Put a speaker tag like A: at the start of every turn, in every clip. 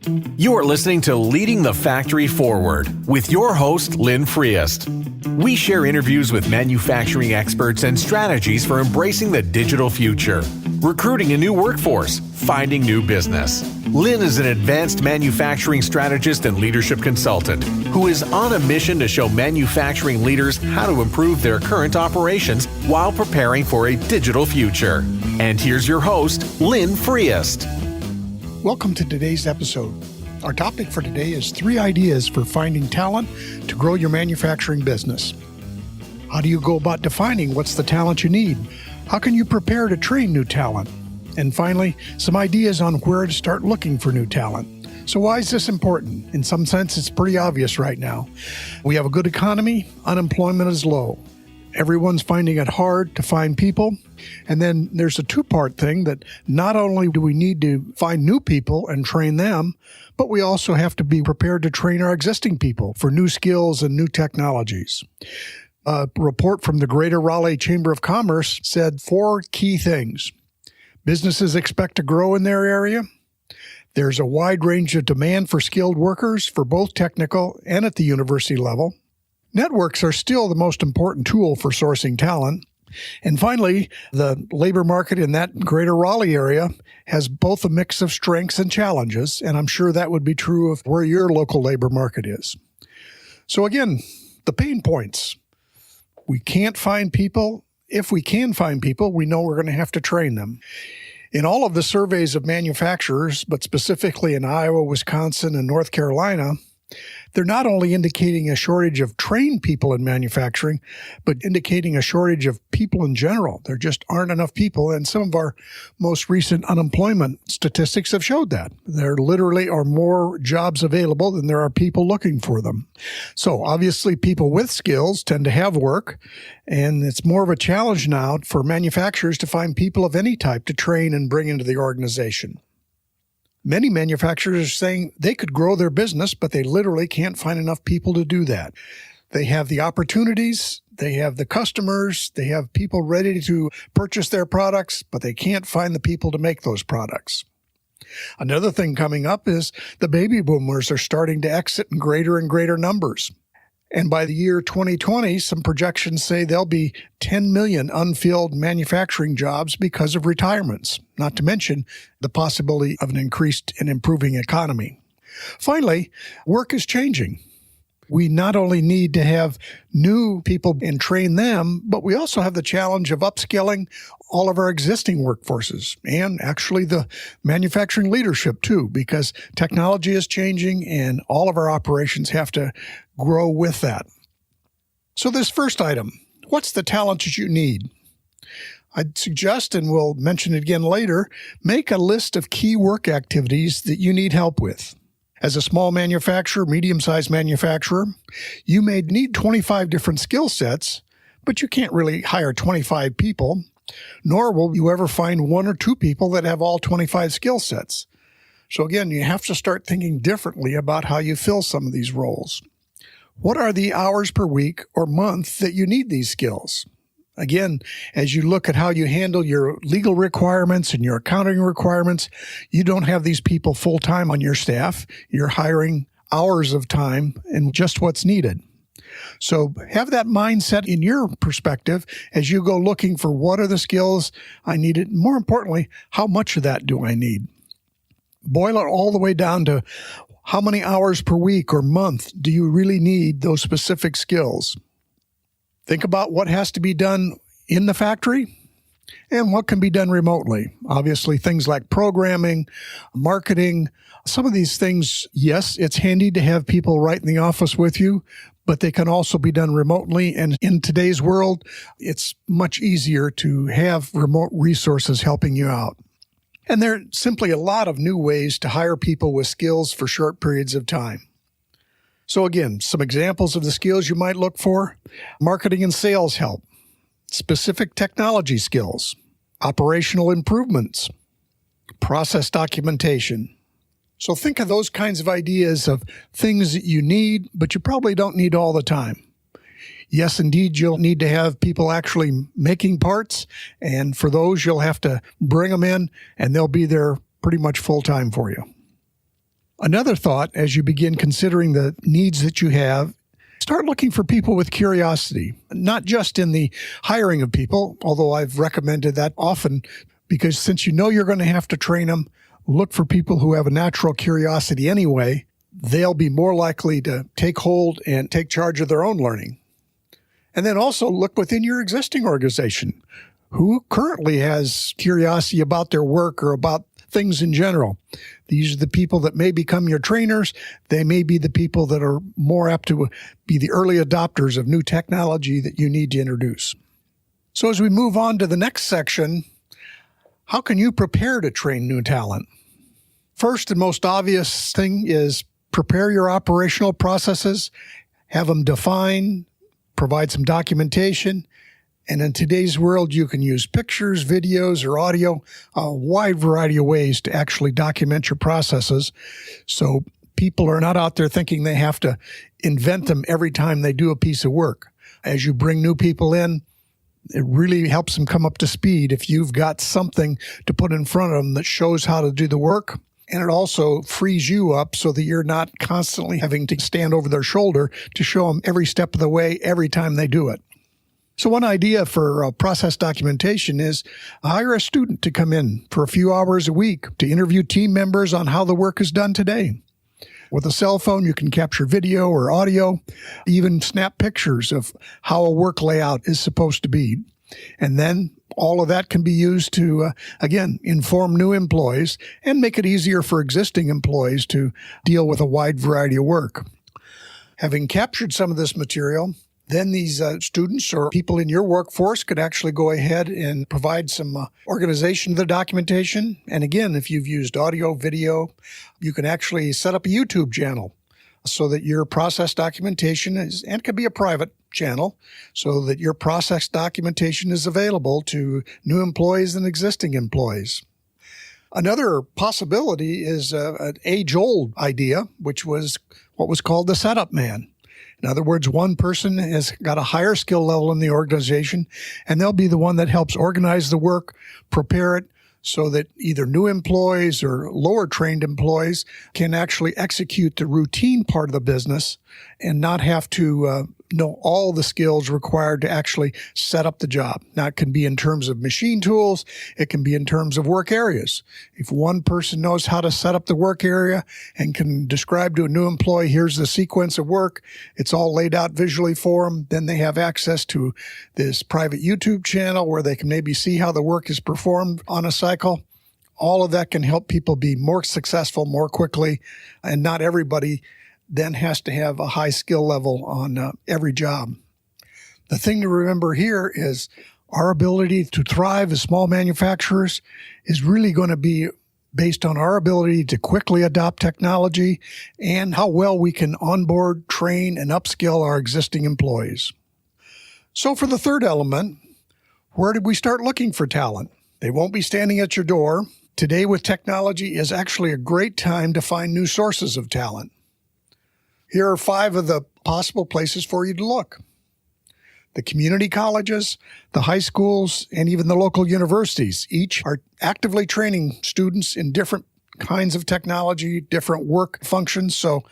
A: You are listening to Leading the Factory Forward with your host, Lynn Friest. We share interviews with manufacturing experts and strategies for embracing the digital future, recruiting a new workforce, finding new business. Lynn is an advanced manufacturing strategist and leadership consultant who is on a mission to show manufacturing leaders how to improve their current operations while preparing for a digital future. And here's your host, Lynn Friest.
B: Welcome to today's episode. Our topic for today is 3 ideas for finding talent to grow your manufacturing business. How do you go about defining what's the talent you need? How can you prepare to train new talent? And finally, some ideas on where to start looking for new talent. So why is this important? In some sense, it's pretty obvious right now. We have a good economy, unemployment is low. Everyone's finding it hard to find people. And then there's a 2-part thing that not only do we need to find new people and train them, but we also have to be prepared to train our existing people for new skills and new technologies. A report from the Greater Raleigh Chamber of Commerce said 4 key things. Businesses expect to grow in their area. There's a wide range of demand for skilled workers for both technical and at the university level. Networks are still the most important tool for sourcing talent. And finally, the labor market in that greater Raleigh area has both a mix of strengths and challenges, and I'm sure that would be true of where your local labor market is. So again, the pain points. We can't find people. If we can find people, we know we're going to have to train them. In all of the surveys of manufacturers, but specifically in Iowa, Wisconsin, and North Carolina, they're not only indicating a shortage of trained people in manufacturing, but indicating a shortage of people in general. There just aren't enough people, and some of our most recent unemployment statistics have showed that. There literally are more jobs available than there are people looking for them. So obviously people with skills tend to have work, and it's more of a challenge now for manufacturers to find people of any type to train and bring into the organization. Many manufacturers are saying they could grow their business, but they literally can't find enough people to do that. They have the opportunities, they have the customers, they have people ready to purchase their products, but they can't find the people to make those products. Another thing coming up is the baby boomers are starting to exit in greater and greater numbers. And by the year 2020, some projections say there'll be 10 million unfilled manufacturing jobs because of retirements, not to mention the possibility of an increased and improving economy. Finally, work is changing. We not only need to have new people and train them, but we also have the challenge of upskilling all of our existing workforces and actually the manufacturing leadership too, because technology is changing and all of our operations have to grow with that. So this first item, what's the talent that you need? I'd suggest, and we'll mention it again later, make a list of key work activities that you need help with. As a small manufacturer, medium-sized manufacturer, you may need 25 different skill sets, but you can't really hire 25 people, nor will you ever find 1 or 2 people that have all 25 skill sets. So again, you have to start thinking differently about how you fill some of these roles. What are the hours per week or month that you need these skills? Again, as you look at how you handle your legal requirements and your accounting requirements, you don't have these people full-time on your staff. You're hiring hours of time and just what's needed. So have that mindset in your perspective as you go looking for what are the skills I needed. More importantly, how much of that do I need? Boil it all the way down to how many hours per week or month do you really need those specific skills? Think about what has to be done in the factory and what can be done remotely. Obviously, things like programming, marketing, some of these things, yes, it's handy to have people right in the office with you, but they can also be done remotely. And in today's world, it's much easier to have remote resources helping you out. And there are simply a lot of new ways to hire people with skills for short periods of time. So again, some examples of the skills you might look for: marketing and sales help, specific technology skills, operational improvements, process documentation. So think of those kinds of ideas of things that you need, but you probably don't need all the time. Yes, indeed, you'll need to have people actually making parts, and for those, you'll have to bring them in, and they'll be there pretty much full-time for you. Another thought as you begin considering the needs that you have, start looking for people with curiosity, not just in the hiring of people, although I've recommended that often, because since you know you're going to have to train them, look for people who have a natural curiosity anyway. They'll be more likely to take hold and take charge of their own learning. And then also look within your existing organization. Who currently has curiosity about their work or about things in general? These are the people that may become your trainers. They may be the people that are more apt to be the early adopters of new technology that you need to introduce. So as we move on to the next section, how can you prepare to train new talent? First and most obvious thing is prepare your operational processes, have them defined, provide some documentation. And in today's world, you can use pictures, videos, or audio, a wide variety of ways to actually document your processes. So people are not out there thinking they have to invent them every time they do a piece of work. As you bring new people in, it really helps them come up to speed if you've got something to put in front of them that shows how to do the work. And it also frees you up so that you're not constantly having to stand over their shoulder to show them every step of the way every time they do it. So one idea for process documentation is hire a student to come in for a few hours a week to interview team members on how the work is done today. With a cell phone, you can capture video or audio, even snap pictures of how a work layout is supposed to be. And then all of that can be used to, again, inform new employees and make it easier for existing employees to deal with a wide variety of work. Having captured some of this material, then these students or people in your workforce could actually go ahead and provide some organization of the documentation. And again, if you've used audio, video, you can actually set up a YouTube channel so that your process documentation is, and it can be a private channel, so that your process documentation is available to new employees and existing employees. Another possibility is an age-old idea, which was what was called the setup man. In other words, one person has got a higher skill level in the organization, and they'll be the one that helps organize the work, prepare it, so that either new employees or lower trained employees can actually execute the routine part of the business and not have to know all the skills required to actually set up the job. Now, it can be in terms of machine tools. It can be in terms of work areas. If one person knows how to set up the work area and can describe to a new employee, here's the sequence of work, it's all laid out visually for them, then they have access to this private YouTube channel where they can maybe see how the work is performed on a cycle. All of that can help people be more successful more quickly, and not everybody then has to have a high skill level on every job. The thing to remember here is our ability to thrive as small manufacturers is really going to be based on our ability to quickly adopt technology and how well we can onboard, train, and upskill our existing employees. So for the third element, where did we start looking for talent? They won't be standing at your door. Today with technology is actually a great time to find new sources of talent. Here are 5 of the possible places for you to look. The community colleges, the high schools, and even the local universities each are actively training students in different kinds of technology, different work functions, so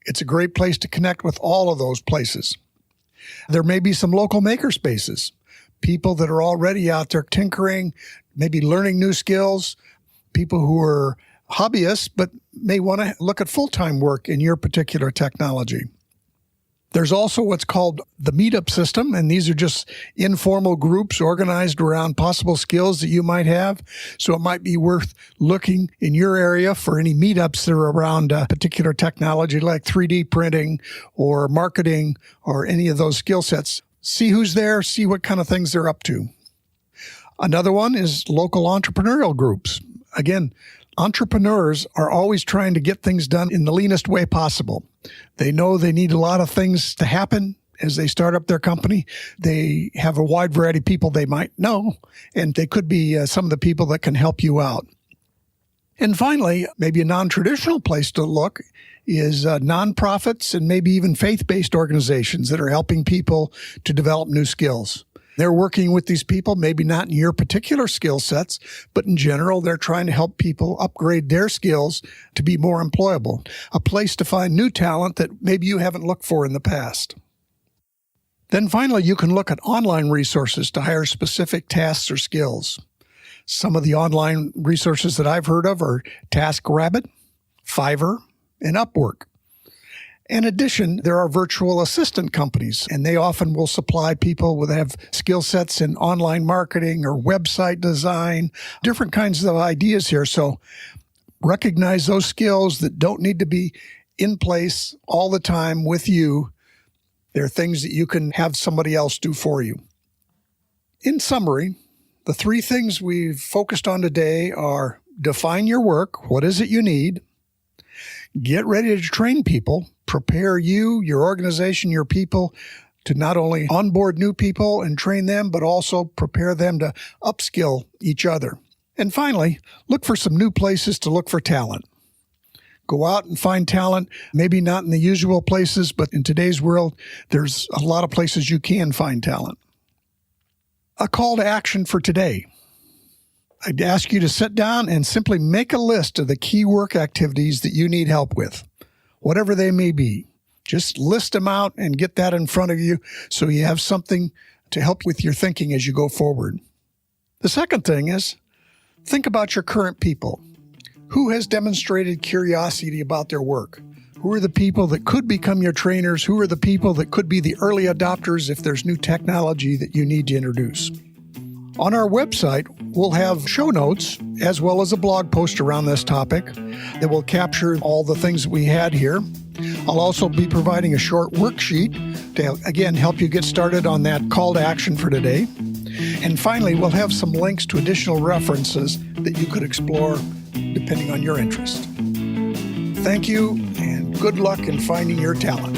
B: it's a great place to connect with all of those places. There may be some local maker spaces, people that are already out there tinkering, maybe learning new skills, people who are hobbyists, but may want to look at full-time work in your particular technology. There's also what's called the Meetup System, and these are just informal groups organized around possible skills that you might have. So it might be worth looking in your area for any meetups that are around a particular technology like 3D printing or marketing or any of those skill sets. See who's there, see what kind of things they're up to. Another one is local entrepreneurial groups. Again, entrepreneurs are always trying to get things done in the leanest way possible. They know they need a lot of things to happen as they start up their company. They have a wide variety of people they might know, and they could be some of the people that can help you out. And finally, maybe a non-traditional place to look is nonprofits and maybe even faith-based organizations that are helping people to develop new skills. They're working with these people, maybe not in your particular skill sets, but in general, they're trying to help people upgrade their skills to be more employable, a place to find new talent that maybe you haven't looked for in the past. Then finally, you can look at online resources to hire specific tasks or skills. Some of the online resources that I've heard of are TaskRabbit, Fiverr, and Upwork. In addition, there are virtual assistant companies, and they often will supply people that have skill sets in online marketing or website design, different kinds of ideas here. So recognize those skills that don't need to be in place all the time with you. They're things that you can have somebody else do for you. In summary, the 3 things we've focused on today are define your work. What is it you need? Get ready to train people. Prepare you, your organization, your people to not only onboard new people and train them, but also prepare them to upskill each other. And finally, look for some new places to look for talent. Go out and find talent, maybe not in the usual places, but in today's world, there's a lot of places you can find talent. A call to action for today. I'd ask you to sit down and simply make a list of the key work activities that you need help with, whatever they may be. Just list them out and get that in front of you so you have something to help with your thinking as you go forward. The second thing is think about your current people. Who has demonstrated curiosity about their work? Who are the people that could become your trainers? Who are the people that could be the early adopters if there's new technology that you need to introduce? On our website, we'll have show notes as well as a blog post around this topic that will capture all the things that we had here. I'll also be providing a short worksheet to, again, help you get started on that call to action for today. And finally, we'll have some links to additional references that you could explore depending on your interest. Thank you, and good luck in finding your talent.